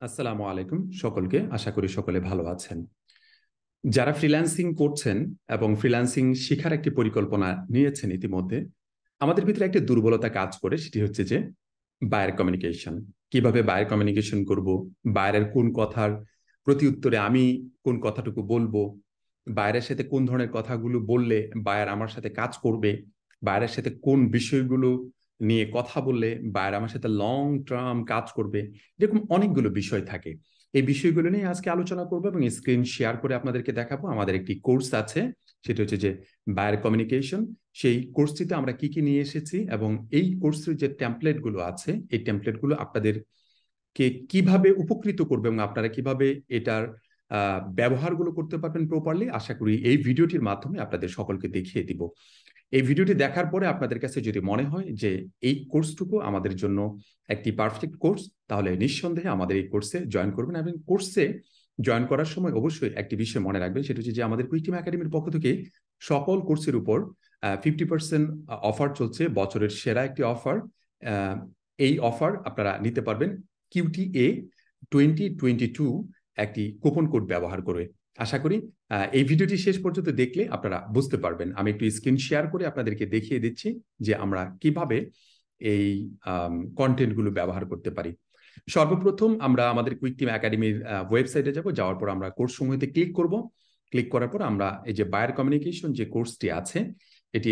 আসসালামু আলাইকুম সকলকে। আশা করি সকলে ভালো আছেন। যারা ফ্রিল্যান্সিং করছেন এবং ফ্রিল্যান্সিং শেখার একটি পরিকল্পনা নিয়েছেন ইতিমধ্যে, আমাদের ভিতরে একটা দুর্বলতা কাজ করে, সেটি হচ্ছে যে বায়ার কমিউনিকেশন। কিভাবে বায়ার কমিউনিকেশন করব, বায়ারের কোন কথার প্রতি উত্তরে আমি কোন কথাটুকু বলবো, বায়ারের সাথে কোন ধরনের কথাগুলো বললে বায়ার আমার সাথে কাজ করবে, বায়ারের সাথে কোন বিষয়গুলো নিয়ে কথা বললে বায়ার আমার সাথে লং টার্ম কাজ করবে। এরকম অনেকগুলো বিষয় থাকে। এই বিষয়গুলো নিয়ে আজকে আলোচনা করবো এবং স্ক্রিন শেয়ার করে আপনাদেরকে দেখাবো। আমাদের একটি কোর্স আছে, সেটা হচ্ছে যে বায়ার কমিউনিকেশন। সেই কোর্সটিতে আমরা কি কি নিয়ে এসেছি এবং এই কোর্সের যে টেমপ্লেটগুলো আছে, এই টেমপ্লেটগুলো আপনাদেরকে কিভাবে উপকৃত করবে এবং আপনারা কিভাবে এটার ব্যবহারগুলো করতে পারবেন প্রপারলি, আশা করি এই ভিডিওটির মাধ্যমে আপনাদের সকলকে দেখিয়ে দিব। এই ভিডিওটি দেখার পরে আপনাদের কাছে যদি মনে হয় যে এই কোর্সটুকু আমাদের জন্য একটি পারফেক্ট কোর্স, তাহলে নিঃসন্দেহে আমাদের এই কোর্সে জয়েন করবেন। এবং কোর্সে জয়েন করার সময় অবশ্যই একটি বিষয় মনে রাখবেন, সেটা হচ্ছে যে আমাদের কুইক টিম একাডেমির পক্ষ থেকে সকল কোর্সের উপর 50% অফার চলছে, বছরের সেরা একটি অফার। এই অফার আপনারা নিতে পারবেন QTA 2022 একটি কুপন কোড ব্যবহার করে। আশা করি এই ভিডিওটি শেষ পর্যন্ত দেখলে আপনারা বুঝতে পারবেন। আমি একটু স্ক্রিন শেয়ার করে আপনাদেরকে দেখিয়ে দিচ্ছি যে আমরা কিভাবে এই কন্টেন্টগুলো ব্যবহার করতে পারি। সর্বপ্রথম আমরা আমাদের কুইক টিম একাডেমির ওয়েবসাইটে যাব। যাওয়ার পর আমরা কোর্স সমূহেতে ক্লিক করব। ক্লিক করার পর আমরা এই যে বায়ার কমিউনিকেশন যে কোর্সটি আছে, এটি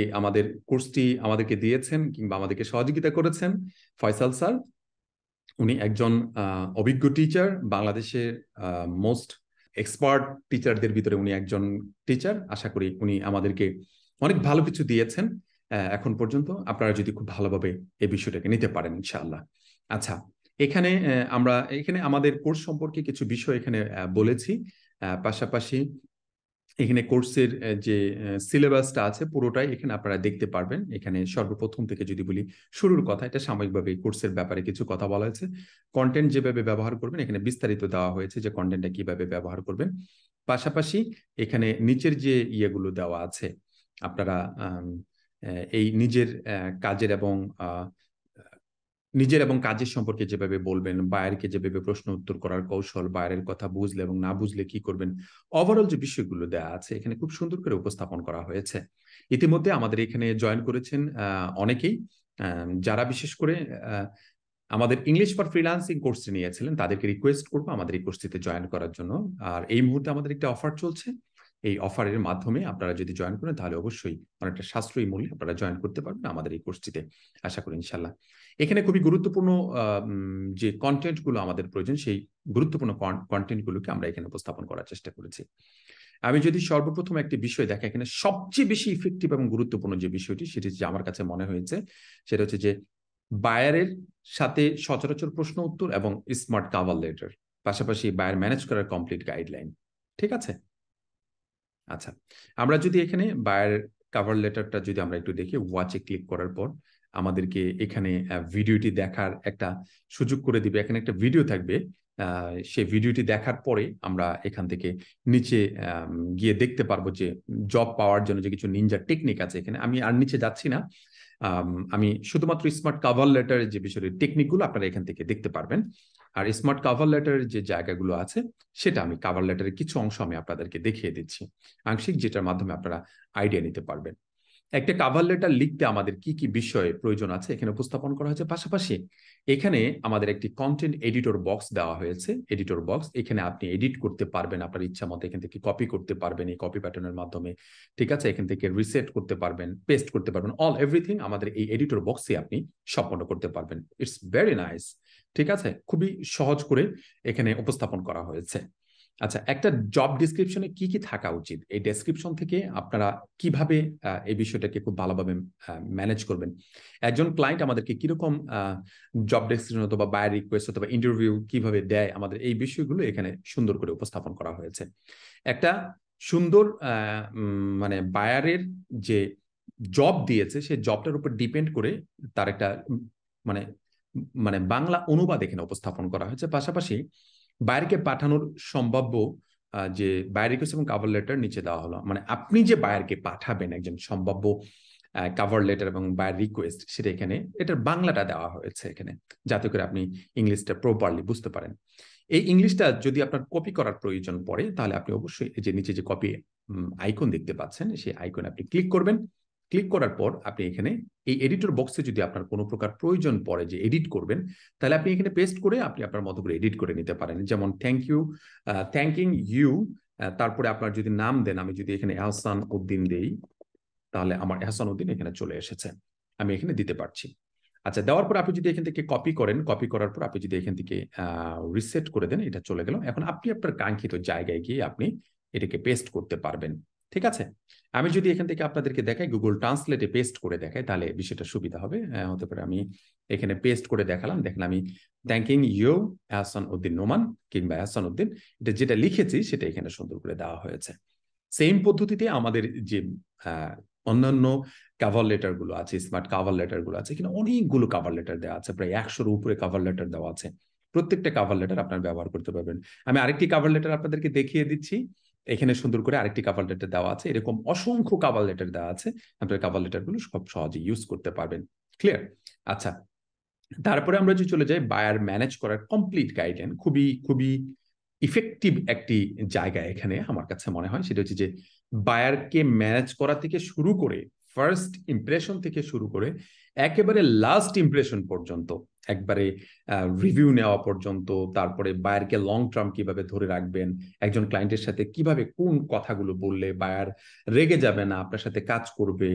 কোর্সটি আমাদেরকে দিয়েছেন কিংবা আমাদেরকে সহযোগিতা করেছেন ফয়সাল স্যার। উনি একজন অভিজ্ঞ টিচার, বাংলাদেশের মোস্ট এক্সপার্ট টিচারদের ভিতরে উনি একজন টিচার। আশা করি উনি আমাদেরকে অনেক ভালো কিছু দিয়েছেন এখন পর্যন্ত। আপনারা যদি খুব ভালোভাবে এই বিষয়টাকে নিতে পারেন ইনশাআল্লাহ। আচ্ছা, এখানে আমাদের কোর্স সম্পর্কে কিছু বিষয় এখানে বলেছি। পাশাপাশি এখানে কোর্সের যে সিলেবাসটা আছে পুরোটাই এখানে আপনারা দেখতে পারবেন। এখানে সর্বপ্রথম থেকে যদি বলি, শুরুর কথা, এটা সাময়িকভাবে কোর্সের ব্যাপারে কিছু কথা বলা হয়েছে। কন্টেন্ট যেভাবে ব্যবহার করবেন এখানে বিস্তারিত দেওয়া হয়েছে যে কন্টেন্টটা কিভাবে ব্যবহার করবেন। পাশাপাশি এখানে নিচের যে ইয়েগুলো দেওয়া আছে, আপনারা এই নিজের এবং কাজের সম্পর্কে যেভাবে বলবেন, বায়ারকে যেভাবে প্রশ্ন উত্তর করার কৌশল, বায়ারের কথা বুঝলে এবং না বুঝলে কি করবেন, ওভারঅল যে বিষয়গুলো দেওয়া আছে এখানে খুব সুন্দর করে উপস্থাপন করা হয়েছে। ইতিমধ্যে আমাদের এখানে জয়েন করেছেন অনেকেই। যারা বিশেষ করে আমাদের ইংলিশ ফর ফ্রিল্যান্সিং কোর্সটি নিয়েছিলেন, তাদেরকে রিকোয়েস্ট করবো আমাদের এই কোর্সটিতে জয়েন করার জন্য। আর এই মুহূর্তে আমাদের একটা অফার চলছে। এই অফারের মাধ্যমে আপনারা যদি জয়েন করেন তাহলে অবশ্যই অনেকটা সাশ্রয়ী মূল্যে আপনারা জয়েন করতে পারবেন আমাদের এই কোর্সটিতে, আশা করি ইনশাল্লাহ। এখানে খুবই গুরুত্বপূর্ণ যে কন্টেন্টগুলো আমাদের প্রয়োজন, সেই গুরুত্বপূর্ণ কন্টেন্টগুলোকে আমরা এখানে উপস্থাপন করার চেষ্টা করেছি। আমি যদি সর্বপ্রথম একটি বিষয় দেখা, এখানে সবচেয়ে বেশি ইফেক্টিভ এবং গুরুত্বপূর্ণ যে বিষয়টি, সেটি যে আমার কাছে মনে হয়েছে, সেটা হচ্ছে যে বায়ারের সাথে সচরাচর প্রশ্ন উত্তর এবং স্মার্ট কভার লেটার, পাশাপাশি বায়ার ম্যানেজ করার কমপ্লিট গাইডলাইন। ঠিক আছে? আচ্ছা, আমরা যদি এখানে বায়ার কভার লেটারটা যদি আমরা একটু দেখি, ওয়াচে ক্লিক করার পর আমাদেরকে এখানে ভিডিওটি দেখার একটা সুযোগ করে দিবে। এখানে একটা ভিডিও থাকবে, সেই ভিডিওটি দেখার পরে আমরা এখান থেকে নিচে গিয়ে দেখতে পারবো যে জব পাওয়ার জন্য যে কিছু নিনজা টেকনিক আছে। এখানে আমি আর নিচে যাচ্ছি না, আমি শুধুমাত্র স্মার্ট কভার লেটারের যে বিষয়ের টেকনিকগুলো আপনারা এখান থেকে দেখতে পারবেন। আর স্মার্ট কভার লেটারের যে জায়গাগুলো আছে, সেটা আমি কভার লেটারের কিছু অংশ আমি আপনাদেরকে দেখিয়ে দিচ্ছি আংশিক, যেটার মাধ্যমে আপনারা আইডিয়া নিতে পারবেন। একটা কভার লেটার লিখতে আমাদের কি কি বিষয়ে প্রয়োজন আছে এখানে উপস্থাপন করা হয়েছে। পাশাপাশি এখানে আমাদের একটি কন্টেন্ট এডিটর বক্স দেওয়া হয়েছে। এডিটর বক্স, এখানে আপনি এডিট করতে পারবেন আপনার ইচ্ছা মতো। এখান থেকে কপি করতে পারবেন এই কপি প্যাটার্নের মাধ্যমে। ঠিক আছে? এখান থেকে রিসেট করতে পারবেন, পেস্ট করতে পারবেন, এভরিথিং আমাদের এই এডিটর বক্সে আপনি সম্পন্ন করতে পারবেন। It's very nice. ঠিক আছে? খুবই সহজ করে এখানে উপস্থাপন করা হয়েছে। আচ্ছা, একটা জব ডিসক্রিপশনে কি কি থাকা উচিত, এই ডেসক্রিপশন থেকে আপনারা কিভাবে এই বিষয়টাকে খুব ভালোভাবে ম্যানেজ করবেন। একজন ক্লায়েন্ট আমাদেরকে কিরকম জব ডেসক্রিপশন অথবা বায়ার রিকোয়েস্ট অথবা ইন্টারভিউ কিভাবে দেয়, আমাদের এই বিষয়গুলো এখানে সুন্দর করে উপস্থাপন করা হয়েছে। একটা সুন্দর মানে বায়ারের যে জব দিয়েছে, সেই জবটার উপর ডিপেন্ড করে তার একটা মানে মানে বাংলা অনুবাদ এখানে উপস্থাপন করা হয়েছে। পাশাপাশি বায়ারকে পাঠানোর সম্ভাব্য যে বায়ার রিকোয়েস্ট এবং কভার লেটার নিচে দেওয়া হলো। মানে আপনি যে বায়ারকে পাঠাবেন, একজন সম্ভাব্য কভার লেটার এবং বায়ার রিকোয়েস্ট, সেটা এখানে এটার বাংলাটা দেওয়া হয়েছে এখানে, যাতে করে আপনি ইংলিশটা প্রপারলি বুঝতে পারেন। এই ইংলিশটা যদি আপনার কপি করার প্রয়োজন পড়ে, তাহলে আপনি অবশ্যই এই যে নিচে যে কপি আইকন দেখতে পাচ্ছেন, সেই আইকনে আপনি ক্লিক করবেন। ক্লিক করার পর আপনি এখানে এই এডিটর বক্সে যদি আপনার কোনো প্রকার প্রয়োজন পড়ে যে এডিট করবেন, তাহলে আপনি এখানে পেস্ট করে আপনি আপনার মতো করে এডিট করে নিতে পারেন। যেমন থ্যাঙ্কিং ইউ, তারপরে আপনার যদি নাম দেন, আমি যদি এখানে আহসান উদ্দিন দেই, তাহলে আমার আহসান উদ্দিন এখানে চলে এসেছে, আমি এখানে দিতে পারছি। আচ্ছা, দেওয়ার পর আপনি যদি এখান থেকে কপি করেন, কপি করার পর আপনি যদি এখান থেকে রিসেট করে দেন, এটা চলে গেল। এখন আপনি আপনার কাঙ্ক্ষিত জায়গায় গিয়ে আপনি এটাকে পেস্ট করতে পারবেন। ঠিক আছে, আমি যদি এখান থেকে আপনাদেরকে দেখাই, গুগল ট্রান্সলেটে পেস্ট করে দেখাই, তাহলে বিষয়টা সুবিধা হবে। হতে পারে আমি এখানে পেস্ট করে দেখালাম, দেখেন আমি থ্যাঙ্কিং ইউ আহসান উদ্দিন নোমান কিংবা আহসান উদ্দিন, এটা যেটা লিখেছি সেটা এখানে সুন্দর করে দেওয়া হয়েছে। সেম পদ্ধতিতে আমাদের যে অন্যান্য কাভার লেটার গুলো আছে, স্মার্ট কাভার লেটার গুলো আছে, এখানে অনেকগুলো কাভার লেটার দেওয়া আছে, প্রায় 100-এর উপরে কাভার লেটার দেওয়া আছে। প্রত্যেকটা কাভার লেটার আপনার ব্যবহার করতে পারবেন। আমি আরেকটি কাভার লেটার আপনাদেরকে দেখিয়ে দিচ্ছি, এখানে সুন্দর করে আরেকটি কাভার লেটার দেওয়া আছে। এরকম অসংখ্য কাভার লেটার দেওয়া আছে, আপনার কাভার লেটার গুলো খুব সহজে ইউজ করতে পারবেন। ক্লিয়ার? আচ্ছা, তারপরে আমরা যদি চলে যাই বায়ার ম্যানেজ করার কমপ্লিট গাইডলাইন, খুবই খুবই ইফেক্টিভ একটি জায়গা এখানে আমার কাছে মনে হয়। সেটা হচ্ছে যে বায়ারকে ম্যানেজ করা থেকে শুরু করে, ফার্স্ট ইমপ্রেশন থেকে শুরু করে একেবারে লাস্ট ইমপ্রেশন পর্যন্ত, একবারে রিভিউ নেওয়া পর্যন্ত, তারপরে বায়ারকে লং টার্ম কিভাবে ধরে রাখবেন, একজন ক্লায়েন্টের সাথে কিভাবে কোন কথাগুলো বললে বায়ার রেগে যাবে না, আপনার সাথে কাজ করবে,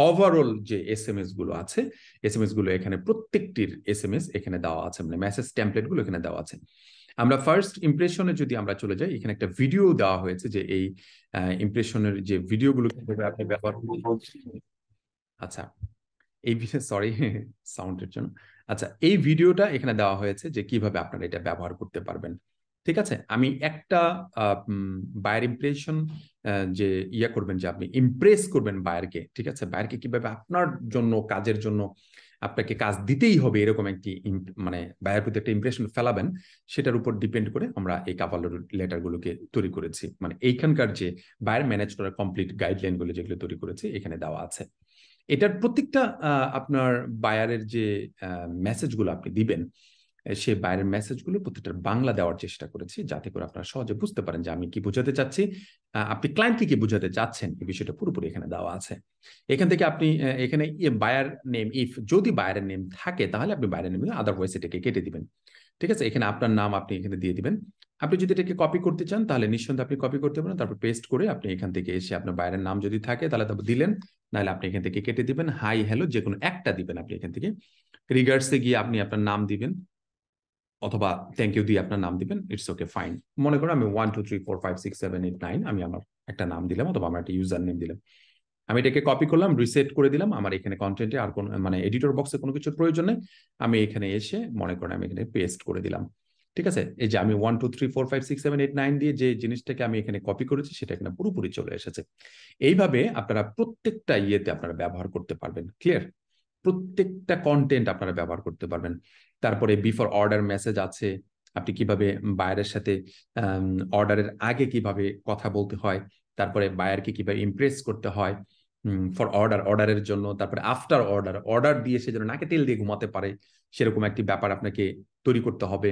ওভারঅল যে এসএমএস গুলো আছে, এসএমএস গুলো এখানে প্রত্যেকটির এসএমএস এখানে দেওয়া আছে, মানে মেসেজ টেমপ্লেট গুলো এখানে দেওয়া আছে। আমরা ফার্স্ট ইমপ্রেশনে যদি আমরা চলে যাই, এখানে একটা ভিডিও দেওয়া হয়েছে যে এই ইমপ্রেশনের যে ভিডিওগুলো কিভাবে আপনি ব্যবহার করবেন। আচ্ছা, এই বিষয়ে সরি সাউন্ডের জন্য। আচ্ছা, এই ভিডিওটা এখানে দেওয়া হয়েছে যে কিভাবে আপনারা এটা ব্যবহার করতে পারবেন। ঠিক আছে, আমি একটা বায়ার ইমপ্রেশন যে করবেন, যে আপনি ইমপ্রেস করবেন বায়ারকে। ঠিক আছে, বায়ারকে কিভাবে আপনার জন্য, কাজের জন্য আপনাকে কাজ দিতেই হবে, এরকম একটি মানে বায়ার প্রতি একটা ইমপ্রেশন ফেলাবেন, সেটার উপর ডিপেন্ড করে আমরা এই কাভার লেটার গুলোকে তৈরি করেছি। মানে এইখানকার যে বায়ার ম্যানেজ করার কমপ্লিট গাইডলাইন গুলো যেগুলো তৈরি করেছি এখানে দেওয়া আছে। এটার প্রত্যেকটা আপনার বায়ারের যে মেসেজগুলো আপনি দিবেন, সেই বায়ারের মেসেজগুলো প্রত্যেকটার বাংলা দেওয়ার চেষ্টা করেছি, যাতে করে আপনারা সহজে বুঝতে পারেন যে আমি কি বোঝাতে চাচ্ছি, আপনি ক্লায়েন্টকে কি বোঝাতে চাচ্ছেন, এই বিষয়টা পুরোপুরি এখানে দেওয়া আছে। এখান থেকে আপনি এখানে বায়ার নেম, ইফ যদি বায়ারের নেম থাকে তাহলে আপনি বায়ারের নেম, আদারওয়াইজ এটাকে কেটে দিবেন। ঠিক আছে, এখানে আপনার নাম আপনি এখানে দিয়ে দিবেন। আপনি যদি এটাকে কপি করতে চান তাহলে নিঃসন্দেহে আপনি কপি করতে পারেন, তারপর পেস্ট করে আপনি এখান থেকে এসে আপনার বাইরের নাম যদি থাকে তাহলে তারপর দিলেন, নাহলে আপনি এখান থেকে কেটে দিবেন। হাই হ্যালো যে কোনো একটা দিবেন আপনি এখান থেকে। রিগার্ডসে গিয়ে আপনি আপনার নাম দিবেন, অথবা থ্যাংক ইউ দিয়ে আপনার নাম দিবেন, ইটস ওকে ফাইন। মনে করুন আমি 1 2 3 4 5 6 7 8 9 আমি আমার একটা নাম দিলাম, অথবা আমার একটা ইউজার নেম দিলাম। আমি এটাকে কপি করলাম, রিসেট করে দিলাম, আমার এখানে কন্টেন্টে আর কোনো মানে এডিটর বক্সে কোনো কিছুর প্রয়োজন নেই। আমি এখানে এসে মনে করেন আমি এখানে পেস্ট করে দিলাম। ঠিক আছে, এই যে আমি 1 2 3 4 5 6 7 8 9 দিয়ে যে জিনিসটাকে আমি এখানে কপি করেছি সেটা এখানে পুরোপুরি চলে এসেছে। এইভাবে আপনারা প্রত্যেকটা ইয়েতে আপনারা ব্যবহার করতে পারবেন। ক্লিয়ার? প্রত্যেকটা কন্টেন্ট আপনারা ব্যবহার করতে পারবেন। তারপরে বিফোর অর্ডার মেসেজ আছে, আপনি কিভাবে বায়ারের সাথে অর্ডারের আগে কিভাবে কথা বলতে হয়, তারপরে বায়ারকে কিভাবে ইমপ্রেস করতে হয় ফর অর্ডারের জন্য, তারপরে আফটার অর্ডার দিয়ে সে যেন নাকে তেল দিয়ে ঘুমাতে পারে, সেরকম একটি ব্যাপার আপনাকে তৈরি করতে হবে।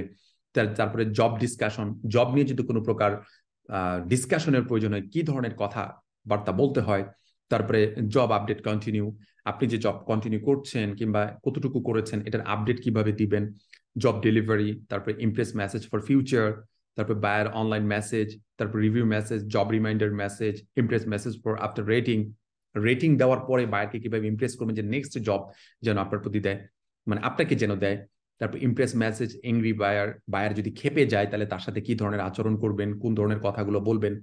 তারপরে জব ডিসকাশন, জব নিয়ে যদি কোনো প্রকার ডিসকাশনের প্রয়োজন হয়, কি ধরনের কথা বার্তা বলতে হয়। তারপরে জব আপডেট কন্টিনিউ, আপনি যে জব কন্টিনিউ করছেন কিংবা কতটুকু করেছেন এটার আপডেট কিভাবে দিবেন। জব ডেলিভারি, তারপরে ইমপ্রেস মেসেজ ফর ফিউচার, তারপর বায়ার অনলাইন মেসেজ, তারপর review message, job reminder message, Impress message for after rating দেওয়ার পরে বায়ারকে কিভাবে ইমপ্রেস করবেন যে নেক্সট জব যেন আপনার প্রতি দেয়, মানে আপনাকে যেন দেয়। তারপর ইমপ্রেস মেসেজ এংরি বায়ার যদি খেপে যায় তাহলে তার সাথে কি ধরনের আচরণ করবেন, কোন ধরনের কথাগুলো বলবেন।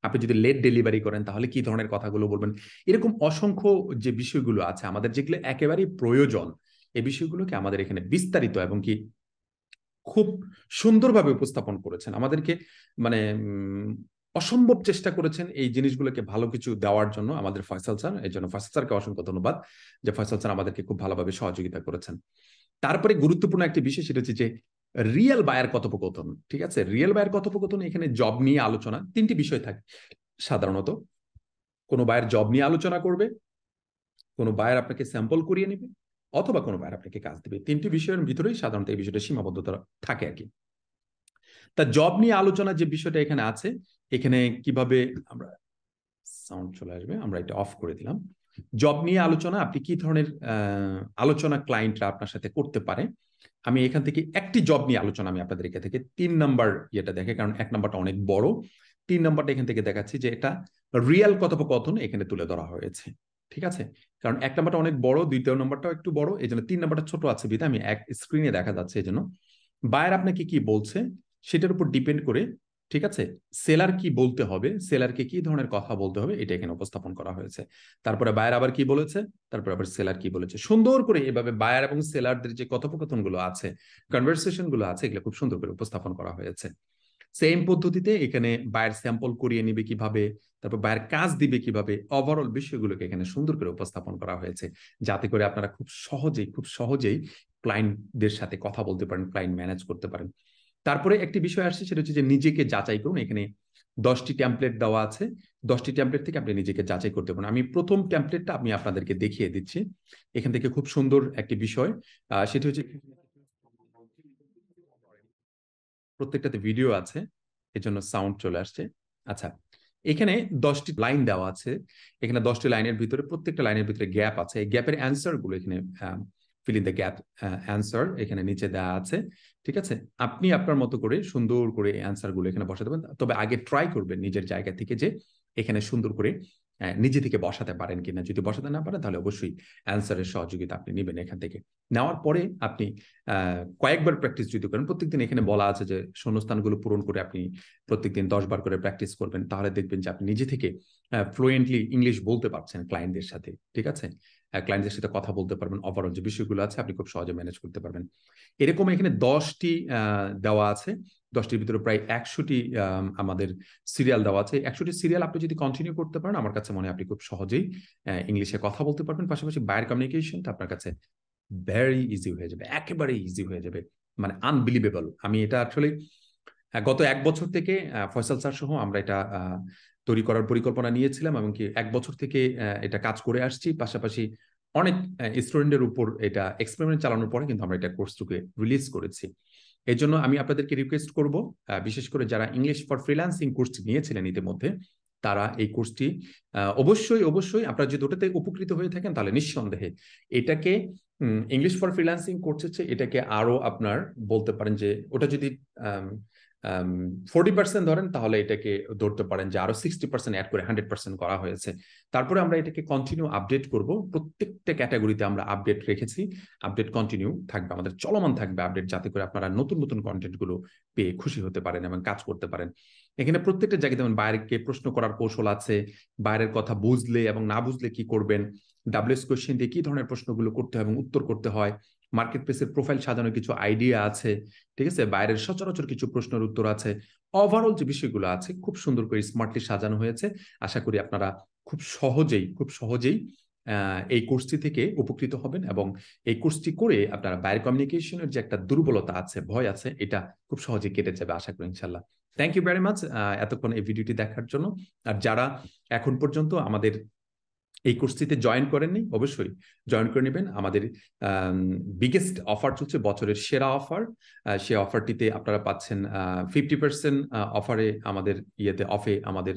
আপনি যদি লেট ডেলিভারি করেন তাহলে কি ধরনের কথাগুলো বলবেন। এরকম অসংখ্য যে বিষয়গুলো আছে আমাদের, যেগুলো একেবারেই প্রয়োজন, এই বিষয়গুলোকে আমাদের এখানে বিস্তারিত এবং কি খুব সুন্দরভাবে উপস্থাপন করেছেন আমাদেরকে, মানে অসম্ভব চেষ্টা করেছেন এই জিনিসগুলোকে ভালো কিছু দেওয়ার জন্য আমাদের ফয়সাল স্যার। এই জন্য ফয়সাল স্যারকে অসংখ্য ধন্যবাদ যে ফয়সাল স্যার আমাদেরকে খুব ভালোভাবে সহযোগিতা করেছেন। তারপরে গুরুত্বপূর্ণ একটি বিষয়, সেটা হচ্ছে যে রিয়েল বায়ার কথোপকথন। ঠিক আছে, রিয়েল বায়ার কথোপকথন, এখানে জব নিয়ে আলোচনা, তিনটি বিষয় থাকে সাধারণত। কোনো বায়ার জব নিয়ে আলোচনা করবে, কোনো বায়ার আপনাকে স্যাম্পল করিয়ে নেবে, অথবা কোনো বায়ার আপনাকে কাজ দেবে। তিনটি বিষয়ের ভিতরেই সাধারণত এই বিষয়টা সীমাবদ্ধতা থাকে আর কি। তা জব নিয়ে আলোচনা যে বিষয়টা এখানে আছে, এখানে কিভাবে আমরা সাউন্ড চলে আসবে, আমরা এটা অফ করে দিলাম। জব নিয়ে আলোচনা, আপনি কি ধরনের আলোচনা ক্লায়েন্টরা আপনার সাথে করতে পারে, আমি এখান থেকে একটি জব নিয়ে আলোচনা আমি আপনাদের এখান থেকে 3 নাম্বার ইয়েটা দেখে, কারণ 1 নাম্বারটা অনেক বড়, 3 নাম্বারটা এখান থেকে দেখাচ্ছি যে এটা রিয়েল কথোপকথন এখানে তুলে ধরা হয়েছে। ঠিক আছে, কারণ 1 নাম্বারটা অনেক বড়, 2য় নাম্বারটাও একটু বড়, এই জন্য 3 নাম্বারটা ছোট আছে বিধা আমি এক স্ক্রিনে দেখা যাচ্ছে। এই জন্য বায়ার আপনাকে কি বলছে সেটার উপর ডিপেন্ড করে, ঠিক আছে, সেলার কি বলতে হবে, সেলারকে কি ধরনের কথা বলতে হবে, এটা এখানে উপস্থাপন করা হয়েছে। তারপরে বায়ার আবার কি বলেছে, তারপরে আবার সেলার কি বলেছে, সুন্দর করে এভাবে বায়ার এবং সেলারদের যে কথোপকথন গুলো আছে, কনভারসেশন গুলো আছে, এগুলো খুব সুন্দর করে উপস্থাপন করা হয়েছে। সেম পদ্ধতিতে এখানে বায়ার স্যাম্পল করিয়ে নিবে কিভাবে, তারপর বায়ার কাজ দিবে কিভাবে, ওভারঅল বিষয়গুলোকে এখানে সুন্দর করে উপস্থাপন করা হয়েছে, যাতে করে আপনারা খুব সহজেই ক্লায়েন্টদের সাথে কথা বলতে পারেন, ক্লায়েন্ট ম্যানেজ করতে পারেন। তারপরে একটি বিষয় আসছে, সেটা হচ্ছে যে নিজেকে যাচাই করুন। এখানে 10টি টেমপ্লেট দেওয়া আছে, 10টি টেমপ্লেট থেকে আপনি নিজেকে যাচাই করতে পারেন। আমি প্রথম টেমপ্লেটটা আমি আপনাদেরকে দেখিয়ে দিচ্ছি। এখান থেকে খুব সুন্দর একটি বিষয়, সেটি হচ্ছে প্রত্যেকটাতে ভিডিও আছে, এজন্য সাউন্ড চলে আসছে। আচ্ছা, এখানে 10টি লাইন দেওয়া আছে, এখানে 10টি লাইনের ভিতরে প্রত্যেকটা লাইনের ভিতরে গ্যাপ আছে, এই গ্যাপের অ্যান্সার গুলো এখানে fill in the gap answer এখানে নিচে দেওয়া আছে। ঠিক আছে, আপনি আপনার মতো করে সুন্দর করে অ্যান্সার গুলো এখানে বসাতে পারেন, তবে আগে ট্রাই করবেন নিজের জায়গা থেকে যে এখানে সুন্দর করে নিজে থেকে বসাতে পারেন কিনা। যদি বসাতে না পারেন তাহলে অবশ্যই অ্যান্সারের সহযোগিতা আপনি নেবেন এখান থেকে। নেওয়ার পরে আপনি কয়েকবার প্র্যাকটিস যদি করেন, প্রত্যেকদিন এখানে বলা আছে যে শূন্যস্থানগুলো পূরণ করে আপনি প্রত্যেকদিন 10 বার করে প্র্যাকটিস করবেন, তাহলে দেখবেন যে আপনি নিজে থেকে ফ্লুয়েন্টলি ইংলিশ বলতে পারছেন ক্লায়েন্টদের সাথে। ঠিক আছে, ক্লায়েন্টদের সাথে কথা বলতে পারবেন, ওভারঅল যে বিষয়গুলো আছে আপনি খুব সহজে ম্যানেজ করতে পারবেন। এরকম এখানে 10টি দেওয়া আছে, 10টির ভিতরে প্রায় 100টি আমাদের সিরিয়াল দেওয়া আছে। 100টি সিরিয়াল আপনি যদি কন্টিনিউ করতে পারেন, আমার কাছে মনে হয় আপনি খুব সহজেই ইংলিশে কথা বলতে পারবেন, পাশাপাশি বায়ার কমিউনিকেশনটা আপনার কাছে ভেরি ইজি হয়ে যাবে, একেবারে ইজি হয়ে যাবে, মানে আনবিলিভেবল। আমি এটা আসলে গত 1 বছর থেকে ফয়সাল স্যার সহ আমরা এটা তৈরি করার পরিকল্পনা নিয়েছিলাম, এবং কি 1 বছর থেকে এটা কাজ করে আসছি। পাশাপাশি অনেক স্টুডেন্টের উপর এটা এক্সপেরিমেন্ট চালানোর পরে কিন্তু আমরা এটা কোর্সটুকে রিলিজ করেছি। এই জন্য আমি আপনাদেরকে রিকোয়েস্ট করব, বিশেষ করে যারা ইংলিশ ফর ফ্রিল্যান্সিং কোর্সটি নিয়েছিলেন ইতিমধ্যে, তারা এই কোর্সটি অবশ্যই আপনারা যদি ওটাতে উপকৃত হয়ে থাকেন, তাহলে নিঃসন্দেহে এটাকে ইংলিশ ফর ফ্রিল্যান্সিং কোর্স হচ্ছে, এটাকে আরো আপনার বলতে পারেন যে ওটা যদি 40% ধরেন, তাহলে এটাকে ধরতে পারেন যে আরো 60% অ্যাড করে 100% করা হয়েছে। তারপরে আমরা এটাকে কন্টিনিউ আপডেট করব, প্রত্যেকটা ক্যাটাগরিতে আমরা আপডেট রেখেছি, আপডেট কন্টিনিউ থাকবে, আমাদের চলমান থাকবে আপডেট, যাতে করে আপনারা নতুন নতুন কন্টেন্ট গুলো পেয়ে খুশি হতে পারেন এবং কাজ করতে পারেন। এখানে প্রত্যেকটা জায়গায় যেমন বাইরেকে প্রশ্ন করার কৌশল আছে, বাইরের কথা বুঝলে এবং না বুঝলে কি করবেন, ডাব্লিউএস কোয়েশ্চেন দিয়ে কি ধরনের প্রশ্নগুলো করতে হয় এবং উত্তর করতে হয়, মার্কেট প্লেসের প্রোফাইল সাজানোর কিছু আইডিয়া আছে, ঠিক আছে, বাইরের সচরাচর কিছু প্রশ্নের উত্তর আছে, ওভারঅল যে বিষয়গুলো আছে খুব সুন্দর করে স্মার্টলি সাজানো হয়েছে। আশা করি আপনারা খুব সহজেই এই কোর্সটি থেকে উপকৃত হবেন, এবং এই কোর্সটি করে আপনারা বায়ার কমিউনিকেশনের যে একটা দুর্বলতা আছে, ভয় আছে, এটা খুব সহজে কেটে যাবে আশা করি ইনশাল্লাহ। থ্যাংক ইউ ভেরি মাচ এতক্ষণ এই ভিডিওটি দেখার জন্য। আর যারা এখন পর্যন্ত আমাদের এই কোর্সটিতে জয়েন করেননি, অবশ্যই জয়েন করে নেবেন। আমাদের বিগেস্ট অফার চলছে, বছরের সেরা অফার। সেই অফারটিতে আপনারা পাচ্ছেন 50% অফারে, আমাদের অফে আমাদের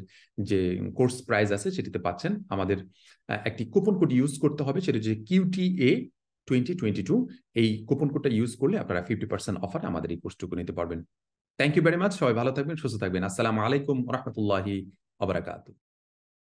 যে কোর্স প্রাইস আছে সেটিতে পাচ্ছেন। আমাদের একটি কুপন কোড ইউজ করতে হবে, সেটা হচ্ছে QTA 2022। এই কুপন কোডটা ইউজ করলে আপনারা 50% অফার আমাদের এই কোর্সটুকু নিতে পারবেন। থ্যাংক ইউ ভেরি মাচ, সবাই ভালো থাকবেন, সুস্থ থাকবেন। আসসালামু আলাইকুম ওয়া রাহমাতুল্লাহি ওয়া বারাকাতুহু।